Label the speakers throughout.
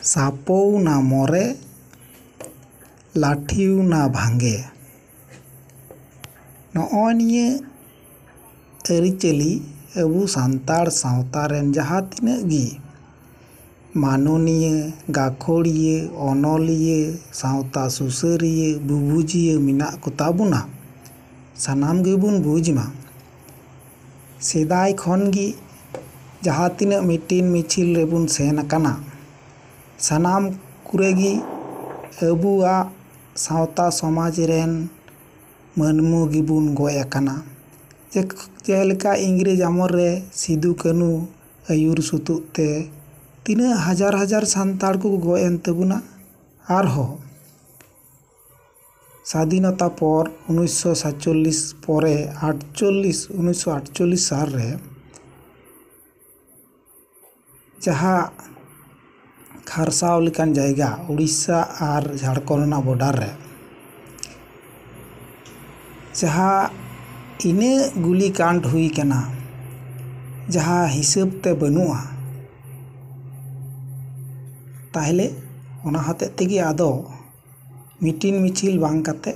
Speaker 1: सापौ ना मोरे लाठिउ ना भांगे नॉय निये आरिचाली अबु सान्ताड़ सावता रेन जहाँ तिनाग गी माननीय गाखोड़िए अनलिए सावता सुसारिए बुबुजिए मेनाग को ताबोना सानाम गेबुन बुझमा सेदाय खन गी जहाँ तिनाग मिटिन मिचिल रेबुन सेन आकाना सानाम कुरेगी अबुआ सावता समाज रेन मानमु गिबुन गय आकाना जेलेका इंग्रेज आमर रे सिदु कानू आयुर सुतुते तीना हजार हजार सान्ताड़ को गयन तबुना आरहो स्वाधीनता पर 1947 परे 1948 साल रे जहाँ खारसाव लेकान जायगा उड़ीसा और झारखंड बॉर्डर रे जहाँ इने गुली कांड हुई कना जहाँ हिसाब ते बनुआ ताहले ओना हते तेगी आदो मिटिन मिचिल बांग काते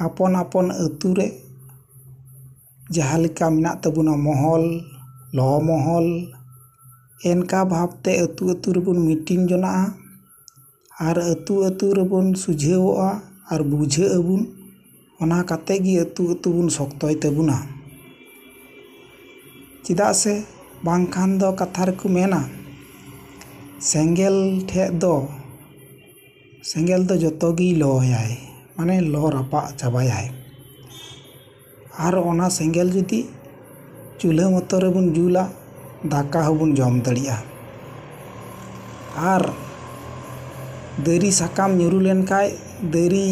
Speaker 1: आपन आपन अतु रे जहाँ लेका मेना तबुना महल लो महल एनका भावते अतु अतु रेबुन मिटिन जोना और अतु अतु रेबुन सुझेवोआ और बुझे अबुन ओना काते गी अतु अतु बुन शक्तय तबुना चिदा से बांखान दो कथा रेको मेना सेंगेल ठे दो सेंगेल दो जतो गी लोयाय माने लो रापा चाबायाय और ओना सेंगेल जुदी चूल्हा मतो रेबुन जुला दाका हबुन जम दड़िया और दारी साकाम nyuru लेन खाय दारी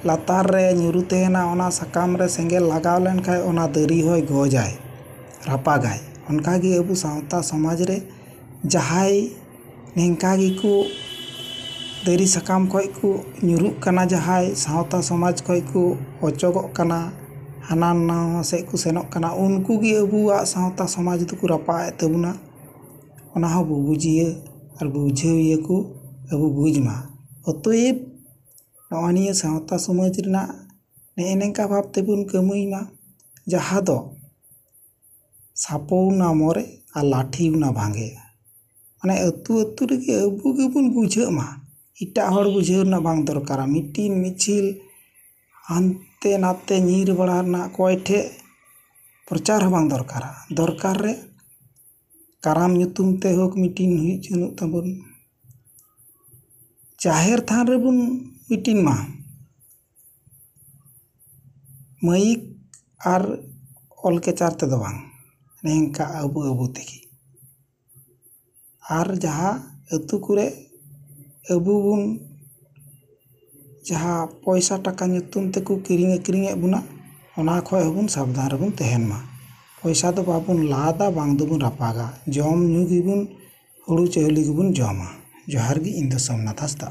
Speaker 1: लातार रे nyuru तेना ओना साकाम रे सेंगेल लगाव लेन खाय ओना दारी होय गजाय रापागाय उनका गी अबु सावता समाज रे जहाय नेंका गी को दारी साकाम खोय को nyuru कना जहाय सावता समाज खोय को अचोगोग कना हाना नवा से को सेनोग कना उनको गी अबुआ सावता समाज तो को रापाए तबुना ओना हो बुबुजिए और बुझेइए को अबु बुझमा अतएव नॉनिया सावता समाज रेना नेनेका भाव तेबुन कमईमा जहाँ दो सापौ ना मोरे और लाठी ना भांगे माने अतु अतु रेगे अबु गेबुन बुझेमा इटा हर बुझेव ना बांग दरकारा मिटिन मिचिल हानते नाते ᱧᱤᱨ बड़ा ना कोय ठे प्रचार बांग दरकारा दरकार रे काराम ᱧᱩᱛᱩᱢ ते होक मिटिन हुई चनु तबुन जाहेर थान रेबुन मिटिन मा माइक और ऑलकेचार ते दो बांग नेंका अबु अबु तेगी और जहाँ अतु कुरे अबु बुन जहाँ पैसा टाका ᱧᱩᱛᱩᱢ तेको किरिंग अक्रिंग बुना ओना खोय हबुन सावधान रेबुन तहेन मा पैसा दो बाबुन लादा बांग दोबुन रापागा जम ᱧᱩ गिबुन हुड़ू चाउली गिबुन जमा जोहार गी इन दो सोमनाथ हांसदा।